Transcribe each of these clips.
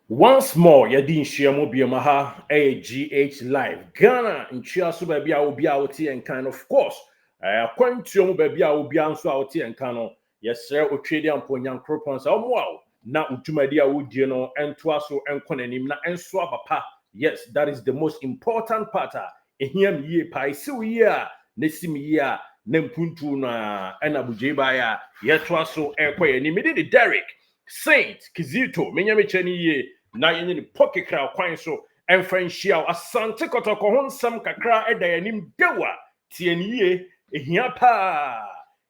Once more, yɛde nhyiamu biama ha GH Live. Ghana nkyia so baabi a obi a wote yɛn kan, of course. Akwantuo mu baabi a obi nso a wote yɛn kan no, yɛsrɛ otwe de ampo nyankropɔn sɛ ɔmo a na udwumadi a wodie no ɛntoa so ɛnkɔ n'anim na ɛnso aba pa. Yes, that is the most important part. Ehia mi yie pa, esiw yie a, nesim yie a, ne mpuntu na ɛna bugye baeɛ a yɛtoa so ɛkɔ yɛn anim. Mede de Derek Saint Kizito menyame ni yie na yenye ni pokekra kwan so emfa nhia Asante Kotoko ho nsam kakra eda yanim dewa tie ni yie ehia pa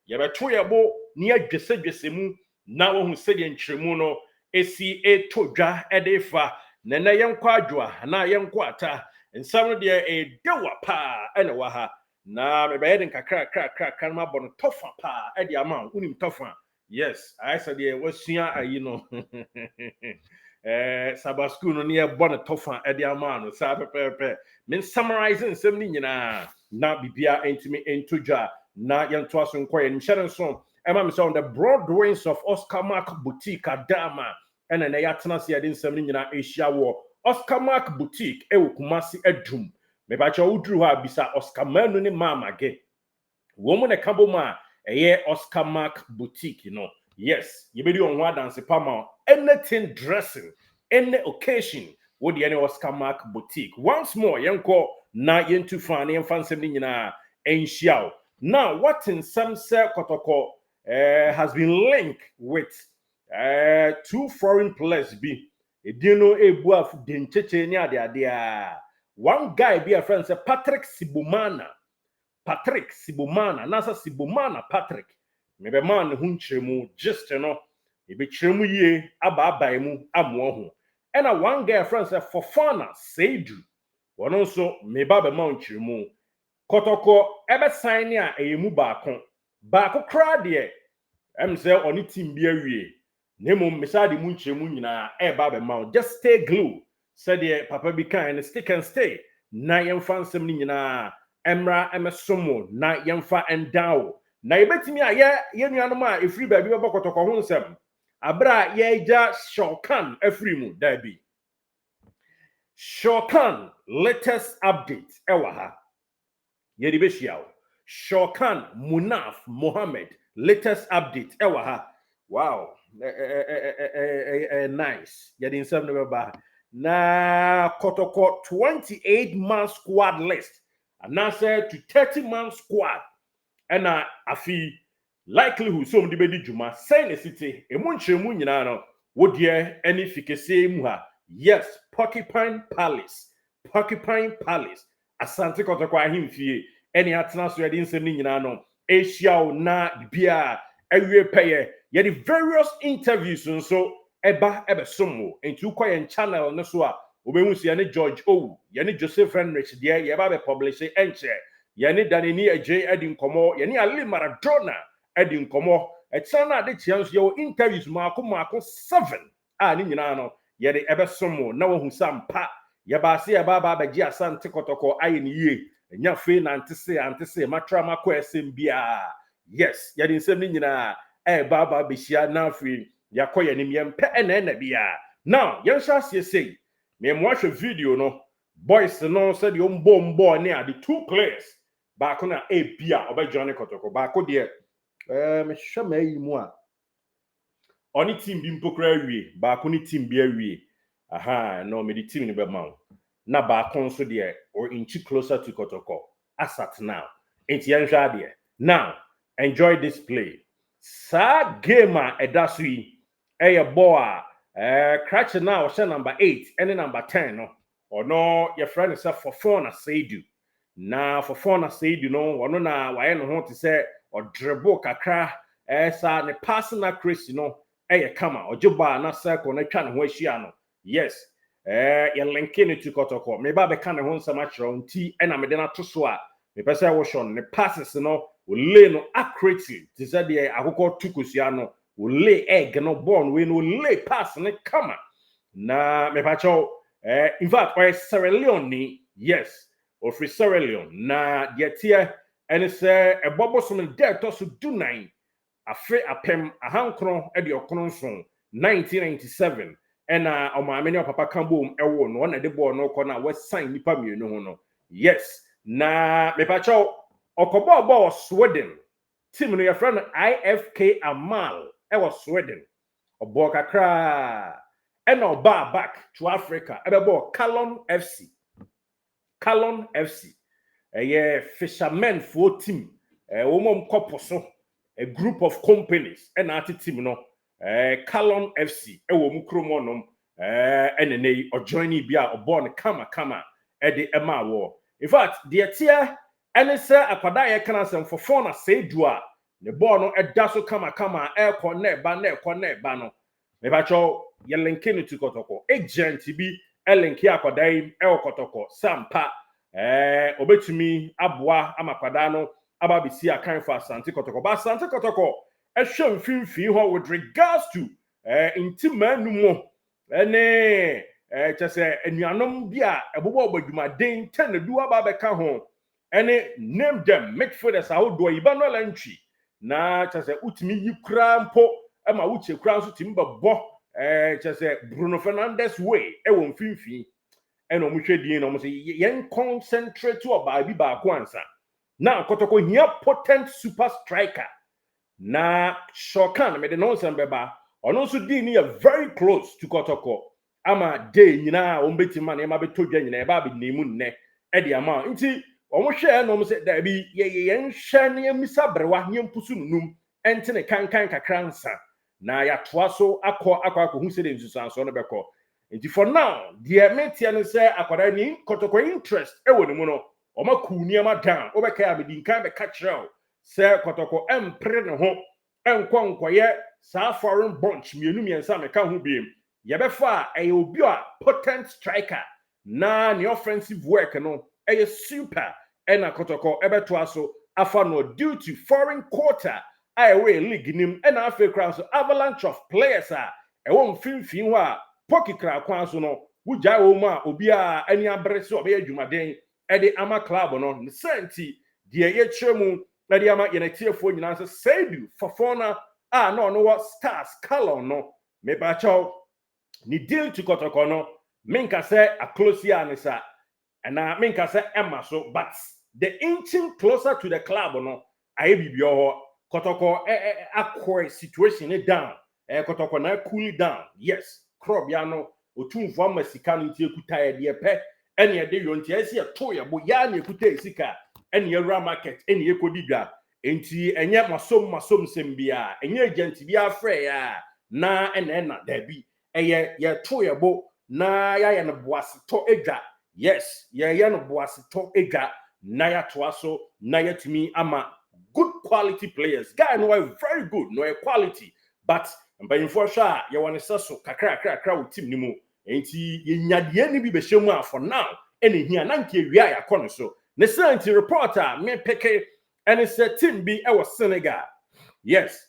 yebeto yebo ni adwesedwese mu na wo hu sede nkyeremu no esi etodwa edefa na na yenkwa adwoa na yenkwa ata nsam no de dewa pa ene wa ha na mebeye den kakra kra ma bono tofa pa ede ama unim tofa. Yes, I said yeah, wasua ayi no. Sabasku no near bonnet tofa edi amano sa pepe. Men summarizing some ni na bibia intimi entoja na yantoa so nkoye nhyere so ema me on the broad wings of Oscar Mark Boutique Adama and na yatena se yede nsam ni nyina ehia wo Oscar Mark Boutique e Kumasi adum me ba cha udru ha bisa Oscar Manu ni mama ge wo mu ne kabo ma Oscar Mark Boutique, you know. Yes, you be on one dance pama. Anything dressing, any occasion, what the any Oscar Mark Boutique. Once more, yanko na yentu fan yen fan semni na enxiao. Now, what in some say Kotoko has been linked with two foreign players be. You know a buaf dencheche ni ade. One guy be a friend say Patrick Sibumana. Patrick Sibomana, nasa Sibomana Patrick. Mebe man hunchemu just no. Ebe chemu ye aba mu amuohu. And a one guy friend say Fofana Seidu. One also meba be man chemu. Kotoko ebe sign ya eyemu baako. Baako kra de em say oni team bi awie. Nemo mesade mu nchemu nyina eba be man. Just stay glue. Said ye papa be kind stick and stay. Na yem fansem ni nyina emra emesomo na yemfa endawo na yebetimi a ye nuanom a efri baabi bobokotoko ho nsem abra ye ja Shawkan afri mu dabi Shawkan latest update ewa ha ye di beshiawo Shawkan Munaf Mohammed latest update ewa ha wow nice ye di nsem no ba na Kotoko 28-man squad list. And now said to 30-man squad. And afi likelihood so mdi bedi juma say city emunchemu nyina no wodie any fikese mu ha. Yes, Porcupine Palace Asante Kotoko ahimfie any atena so yedi nsem ni nyina no ehia na bia ewie peye yedi various interviews nso eba somo into koyen channel no so a obehu se ne George Owu ye Joseph Henrich de ye ba be publish enche ye ne Danini Ej edi nkomo ye ne Ali Maradona edi nkomo etana de chianso ye interviews mako 7 ni nyina no ye de ebe somo na wahu sampa ye ba se ye ba gi Asante Kotoko aye ni ye nya fe na antese matra mako esem bia yes ye de nsem ni nyina ba behia na afri yakoye nim yempe na bia now yensha say me watch a video no boys no said you mbo near the two players back on a bia oba Johnny Kotoko back de me hwema yi mu a oni team bi mpokra wie back on team bi awie aha no me the team ni be ma na back on so de or inch closer to Kotoko asat now enti yensha de now enjoy this play sa game a edaso yi ball Cratch now was number 8 and number 10 no or no your friend is for Fofana Seidu na Fofana Seidu no or na why no want to say or dribble kakra sa ne passing na Chris no kama or juba na circle na twa ne ho ahia no yes you linking it to Kotoko me ba be kan ne ho nsama kyerɛ nti na me de na to so a me pese wo shon ne passes no o lay no accurately to say the akoko tukosua no lay egg no born we no lay pass ne kama na me pacho in fact or Sierra Leone yes or free Sierra Leone na the tie and say a bobo so there to so do 9 afe apem ahankron e de okron so 1997 ena omame ne papa kan bom ewo no na de ball no ko na we sign nipa mienu ho no yes na me pa cho okobo ball Sweden team no your friend IFK Amal ewo Sweden obo kakra ena oba back to Africa ebe ball Callon FC fishermen for team womom koposo a group of companies and ati team no Callon FC ewo mu kromo nom enene or joining bia or born kama e de ema wo in fact the tia ene se akwada ye kana sem for phone na say do a the ball no eda so kama e ko na eba no me ba cho ye link ni to Kotoko agent bi link ya akwada yi e Kotoko sampa obetumi aboa amakwada no aba bisi akan for Asante Kotoko ba Asante Kotoko ehwe mfimfin ho with regards to intimanu mo ene chese enuanom bia ebobo obadwumaden tenedu aba beka ho ene name them midfielders ahodo Emmanuel Antwi na chese utimi yikura mpo ama uche kura so timbabo chese Bruno Fernandes way ewo mfimfin eno muhwedin no mo say yen concentrate to about bi ba ko ansa now Kotoko here potent super striker na Shawkan me de no nsem beba ono so din ni very close to Kotoko ama day nyina o betima na ma betodwa nyina e ba be nemu nne e de ama nti omo hwe no mo say da bi yen hwe ne misa brewa ne mpusu nunum ente ne kankan kakra nsa na ya toa so akọ hu se de nsusanso no beko nti for now the metia no say akwada ni Kotoko interest e woni mu no oma kuniama down obeka ya bedin kan be catch say Kotoko empre ne ho enkonkoye sa foreign bunch mienu miensa meka ho biem ye befa e obi a potent striker na ne offensive work no e super ena Kotoko ebeto aso afa no due to foreign quota away league nim ena afa crown so avalanche of players a e won finfin ho a pokikra kwan so no wugya wo mu a obi a ani abre so obe adwumaden e de ama club no senti de ye kyeremu na de ama yenetiefo nyina so Saidu Fofona a no no stars color no me ba chaw ni deal to Kotoko no minka say a close ya nisa na minka say emma so but the inching closer to the club no aye bibio ho Kotoko akwa situation it down Kotoko na cool down yes crop ya no otumfo amasika no ntie kuta ye de pe ene ye de yonti ese ye to ye bo ya na ekuta esika ene ye ra market ene ye kodidwa enti enye masom sembia enye agent bia frɛ ya na ene na dabi eye ye to ye bo na ya ye no boase to edwa yes ye no boase to edwa na ya to aso na ya tumi ama good quality players guy no very good no quality but mbayinfo hwa ye won seso kakra wo team ni mu enti ye nyade ni bi be hyemu a for now ene hia na nke wi a yakɔ no so ne senti reporter me peke ene se team bi e was Senegal yes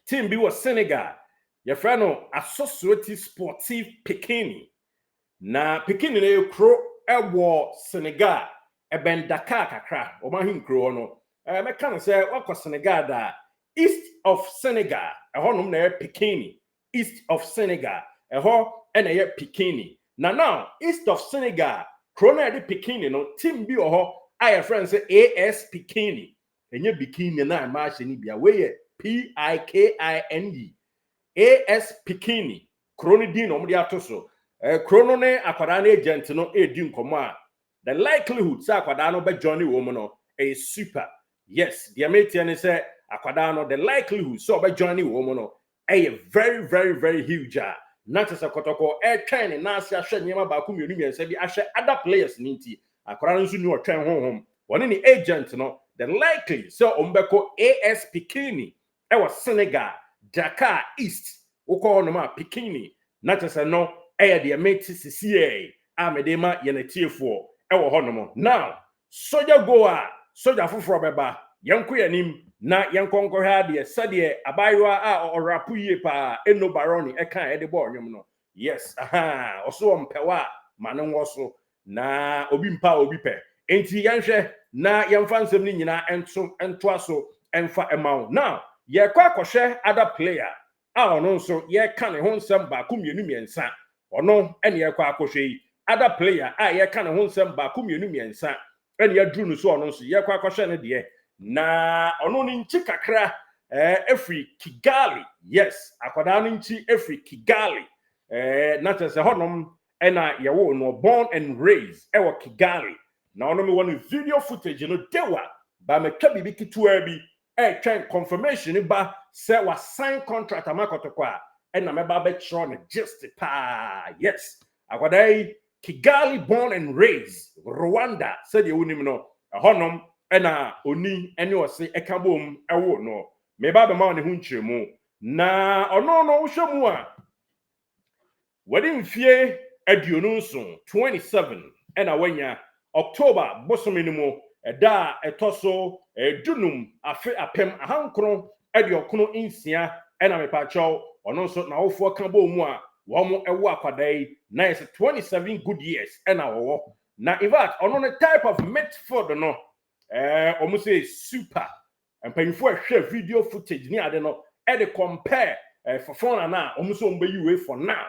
team bi was Senegal ye fra no Associated Sportive Pekini na Pekini na ekro e wo Senegal e ben Dakar kakra o ma hin kro no me kan se wakɔ Senegal da east of Senegal ehonum na Pekini east of Senegal eho na ye Pekini now east of Senegal krona de Pekini no team bi oho aye friends say AS Pekini enye Bikini na ma hye ni bia we ye PIKINE AS Pekini kroni din no mo de atoso krono ne akwada na agent no edi nkomo a the likelihood say akwada no be journey wo mo no is super yes the ametian is say akwada no the likelihood so be journey wo mo no very huge not as a Kotoko train na ase ahwe nyema ba ko mienu miensa bi ahwe other players ninti akwada no nso ni otwen honhom one ni agent no the likely so ombeko AS Pekini e was Senegal Dakar East uko no ma Pekini not as a no the ameti CCA amedema yenetiefo e wo hono now soja goa soja foforo beba yanko yanim na yankonko ha de sade abayiwa a orapu yie pa eno baroni e kan e de ball nwom no yes aha oso mpewa mane nwoso na obi mpa obi pe enti yanhwe na yemfa nsem ni nyina ento aso emfa emawo now ye kwa akohwe other player ono nso ye ka ne ho nsɛm baako mmienu mmiɛnsa ono ene ye kwa akɔhwɛ yi other player ye ka ne ho nsɛm baako mmienu mmiɛnsa ene ye duru no so ono nso ye kwa akɔhwɛ ne de na ono ni nchi kakra every Kigali yes akwada no nchi every Kigali na tese honom ena ye wo no born and raised ewo Kigali na ono me won video footage no dewa ba me twa bibi kitua bi twen confirmation ba say wa sign contract amakotoko a ena me ba be chro ne just pa yes akwada Kigali born and raised Rwanda said ye wonim no honom ena oni ene ose ekabom ewo no me ba be ma ne ho nkyeremu na ono no hwemu a wedding fie aduonu nso 27 ena wanya October bosomeni mu eda etoso edunum afe apem ahankron ediokono insia ena mepacho ono nso na wofo ka bo mu a wo mo ewo akwadai na is 27 good years ena wo na in fact ono ne type of midfield no omo say super empanyfo ahwe video footage ni ade no e de compare for phone na omo so mbe you for now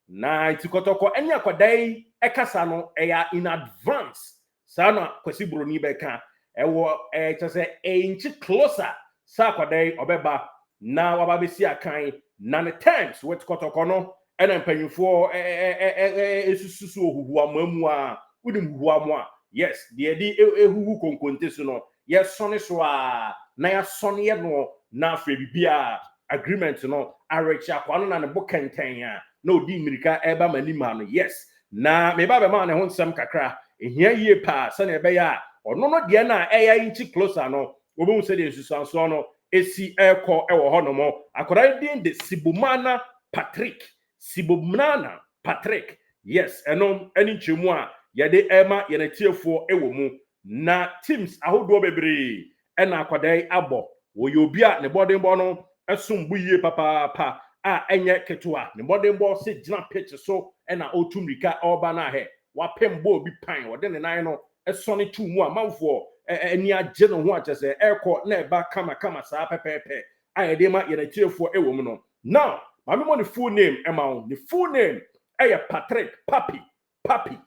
na itikotoko eni akwadai ekasa no eya in advance sana kwesi broni beka ewo chese inchi closer sa akwadai obeba na wababesi akan na the times wet kotoko no ena mpanyufo esususu ohuhu amamu a udim huhu amu yes de edi ehuhu konkonte so no yes sone so a na ya sone ye no na afre bibia agreement no arecha kwano na ne bokenten a na odi mirika eba manima no yes na me ba be ma ne ho nsem kakra ehia yie pa se na ebe ya ono no de na eya inchi closer no obo se de nsusanso no esi ekọ ewo ho no mo akora din de Sibomana Patrick yes eno eni nchemu a ye de ema ye na tiefo ewo mu na teams ahodo bebre ena akwadai abo wo ye obi a ne bodembo no esombu yie papa a enye ketua ne bodembo se gina pitch so ena otumrika oba na he wapembo obi pan wode ne nan no esone tu mu a manfo eni agye no ho achese ekọ na eba kama saa pepepe a ye de ma ye na tiefo ewo mu no now mami mo the full name Emma the full name Patrick Papi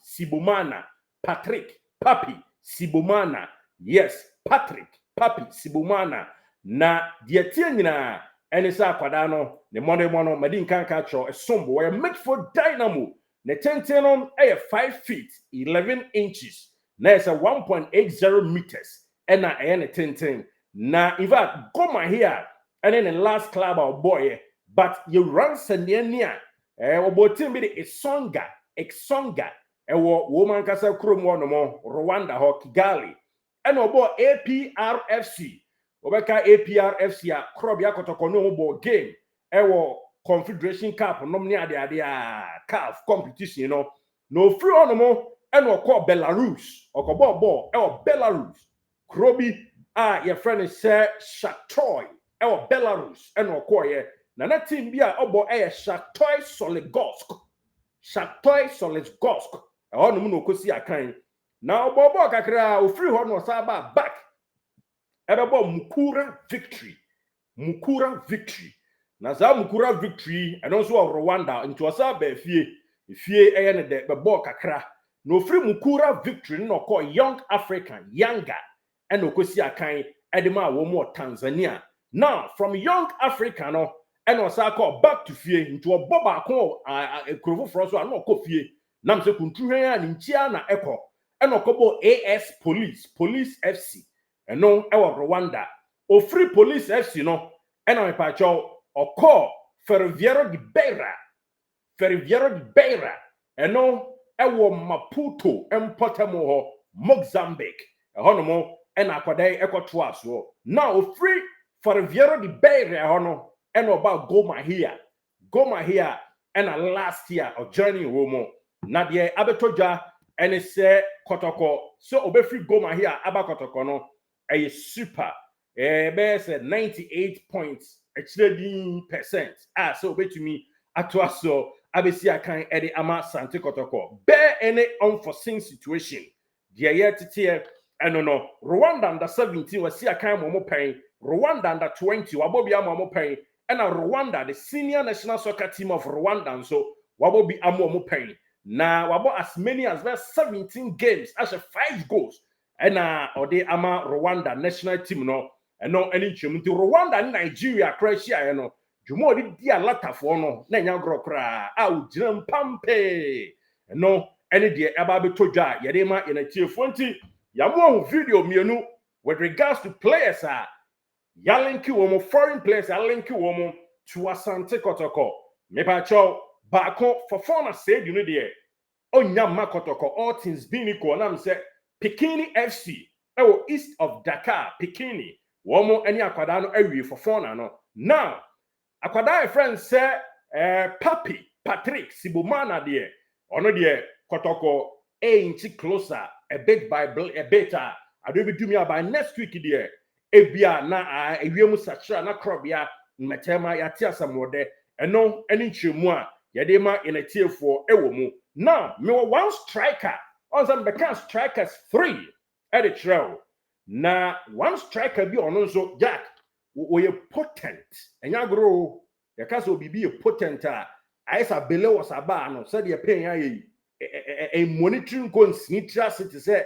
Sibomana Patrick Papi Sibomana yes Patrick Papi Sibomana na die tie nyina ene sa akwada no ne mono madi nkanka cho esombo we midfield dynamo ne tenten no 5 feet 11 inches na is 1.80 meters ena ne tenten na in fact Goma here and in the last club of boy but you run sendenia obotin bi de Exonga woman kasa krom no mo Rwanda ho Kigali and obo APRFC obeka APRFC a krobia kotoko no obo game Confederation Cup nom ni ade a CAF competition no free on mo and okọ Belarus okobo ball Belarus krobi a your friend is Shatoy Belarus and okoye na na team bi a obo Shatoy Solidgosk no mu no kosi akan na obo kakra o free ho no saba back ebebo Mukura victory na za Mukura victory and also Rwanda into asaba fie ne de bebo kakra no free Mukura victory no call young African younger and okosi akan edema wo mo Tanzania now from young African no and also call back to fie into a boba ko ekrovo for so no ko fie nam se kuntruhwan a nchia na eko and okobo AS Police FC and no ewa Rwanda o free Police FC no and I pacho oko Ferroviario di Beira and no ewo Maputo empotemo ho Mozambique honomo and akwadai ekotwa so now o free Ferroviario di Beira hono and about Goma here and a last year of journey womo na de abetoja and it say Kotoko so obe free Goma here aba Kotoko no a super be said 98 points actually %. So obe to me atwa so abesi akan ede ama Asante Kotoko be any unforeseen situation the year tete no Rwanda under 17 was see akan mo pen Rwanda under 20 wabobi ama mo pen and Rwanda, the senior national soccer team of Rwanda, and so wabo be amo pen. Na wabo as many as 17 games, as 5 goals. And or they ama Rwanda national team no, and no any chum to Rwanda, Nigeria, Croatia, you know. Jumo di alata for no, na nyagro kra, au jam pampe. No, any dear ababe toja, yadema in a tier 20, yamu video mienu with regards to players are yalenki womo foreign players yalenki womo to Asante Kotoko. Mepa chow bako for fona said you know there. Onyama Kotoko, all things being equal. And I'm say Pikini FC, east of Dakar, Pikini. Womo any akwadano area for fona no. Now, akwadano friend say Papi Patrick Sibumana there. Ono there Kotoko inch closer, a bit by a better. I do be by next week there. Ebia na ewiemu sachra na krobia metema yatia samode eno eni chemua yadema in a tier 4 ewomu. Now me one striker on some become strikers 3 at the trail. Na one striker be on so Jack we potent enya grow yakaso bibi potent aisa bele was aba no said ye pen ayi a monitoring consnitra city say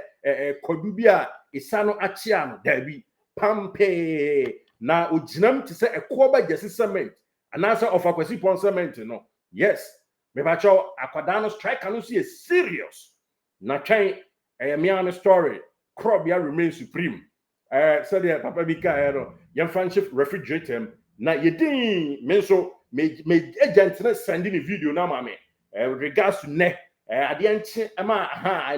kodubia isano achia no dabi pampe na ojinam te say ekoba jesi cement anasa of akwasi pon cement no yes me ba cho akwada no striker no see serious na twen mian story crobia remain supreme said the papa bika no your friendship refrigerator na yedin me so me agent na sending a video na ma me with regards to ne adianche ama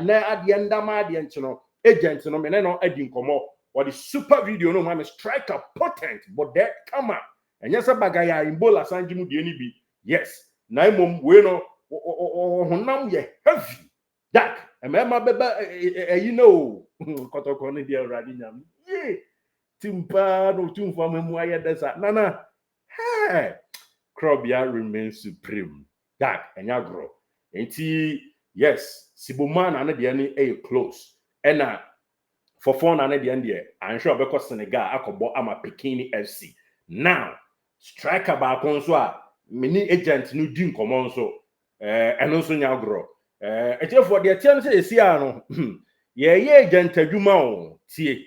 na adianda ma adianche no agent no me no adi nkomo or the super video no man striker potent but that come up and yes bagaya imbola sanjimu de ni bi yes na mom we no honam ye heavy that emema beba you know Kotoko ni dia radi nyam ye timpa no tumfa memu aye desa nana hey Krobia remains supreme that enyagro enti yes Sibomana na de ni close and for fun and the end I'm sure because Senegal akobo ama Pikini FC. Now, striker ba konso mini agent no din common so eno so nyagro for the team say esi ano ye agent adwuma o tie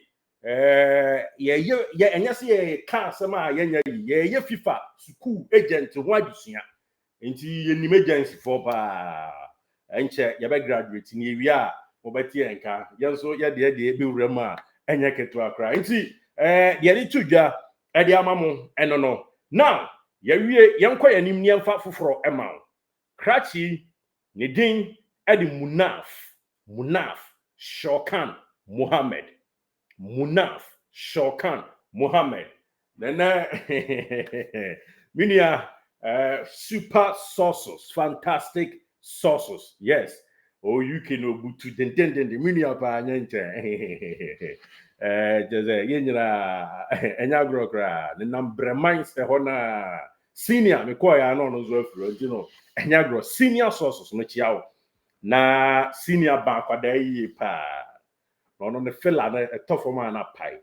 ye enya se ye ka asema ye ye FIFA school agent ho adusua enti ye nim agency for ba enche ye be graduate ni wi a obeti enka yenso ye de be wurem a enye keto akra nti de ni tudwa e de amamu eno no now ye wie yenko yanim ni emfa foforo ema krachi ne din e de munaf Shawkan munaf Shawkan Mohammed then minia super sauces fantastic sauces yes. Oh, you can no butu den mini apa nyenche jeze yenyira enyagro kra ne number minds e hona senior me call ya no zo afro ntino enyagro senior sources no chiawo na senior ba kwada yi pa no ne fella na etofo ma na pai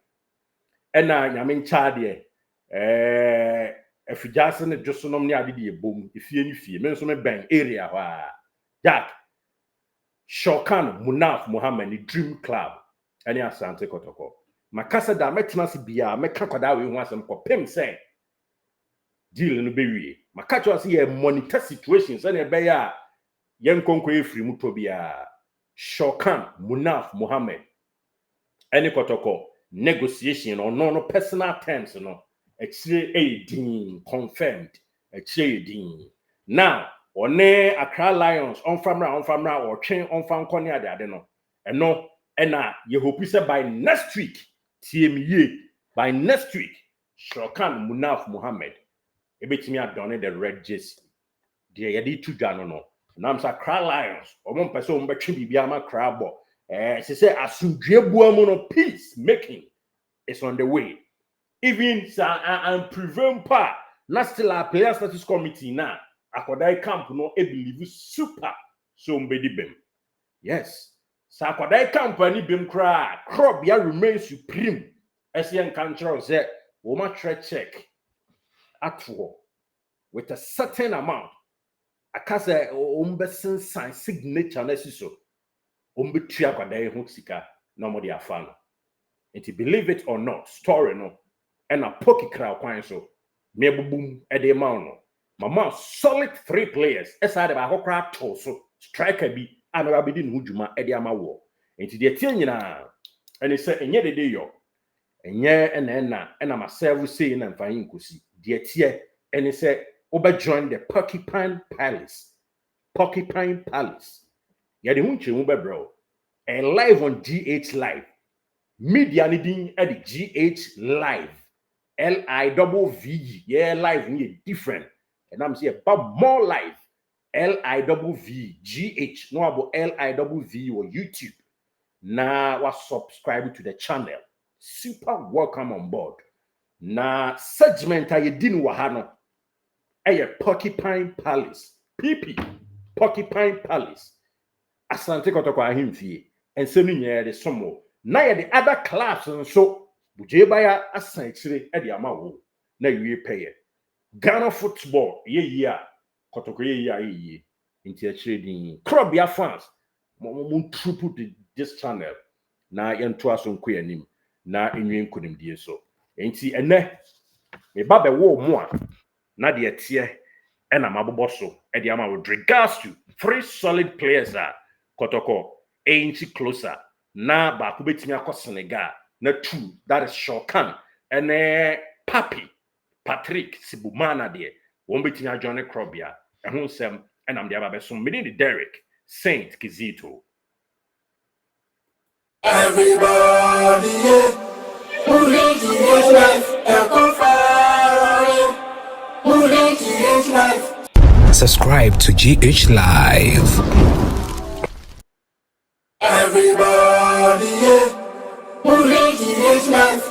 ena nyame ncha de efijase ne dwosonom ne ade de ebom efie ni fie me nso me ben area wa Jack Shawkan Munaf Mohammed Dream Club any Asante Kotoko makasa da metena se bia meka kwada we hu asem kopem say deal no bewie makacho ase ye monitor situations and e be ya yen konko efiri mu to bia Shawkan Munaf Mohammed any Kotoko negotiation or no personal terms no actually din confirmed actually din now one Accra Lions on famra or train on fan konya de no eno ena ye hope say by next week TME by next week Shawkan Munaf Mohammed ebetimi adone the red jersey de ye di tudwa no nam sa Accra Lions omon pese o mbetwe bibia ma crab se say asundwe buamu no peace making is on the way even and prevent pa na still a player status committee na Akwadai camp no e believe super so mbedi bem yes sa Akwadai camp ani bem kra crop ya remain supreme as yen control say wo ma check at all with a certain amount. I can say umbesin sign signature necessary. Umbetia kwadaye husika no more dia fan. And to believe it or not, story no, and a pocky crowd kwan so me boom at the amount. Mama solid 3 players. Aside about hokra so striker be and rabidin hujuma at the amawo. And to the tianyina and he said, and yet the day yo. And yeah, and I'm a self saying and fine kusi. The tier and he said, Oba join the Porcupine Palace. Porcupine Palace. Yeah, the hunche ube bro. And live on GH Live. Media needing at the GH Live. LIVV. Yeah, live need different. And I'm saying but more live. LIVV. GH. No about LIVV or YouTube. Now was subscribing to the channel. Super welcome on board. Now segment I didn't wahano. Porcupine Palace. PP. Porcupine Palace. Asante Kotoko ahimfie. And sending ye the somo. Now the other class and so Bujebaya Asante at the amawo. Na you pay. Ghana football. Ye. Kotoko ye. Into trading. Krobia fans. Mon triple this channel. Na yentoa so nkwe anim. Na enwen konim die so. Enti ene me ba be wo mo a na de tie e na mabobo so e de ama with regards to 3 solid players Kotoko ain't closer na ba ko betimi akọ Senegal na 2 that is Shawkan and Patrick Sibumana de won betimi adjoin Krobia e ho sem e na me de aba be so me de Derek Saint Kizito. Everybody, who lives his life, who lives his life. Subscribe to GH Live. Everybody, who lives his life,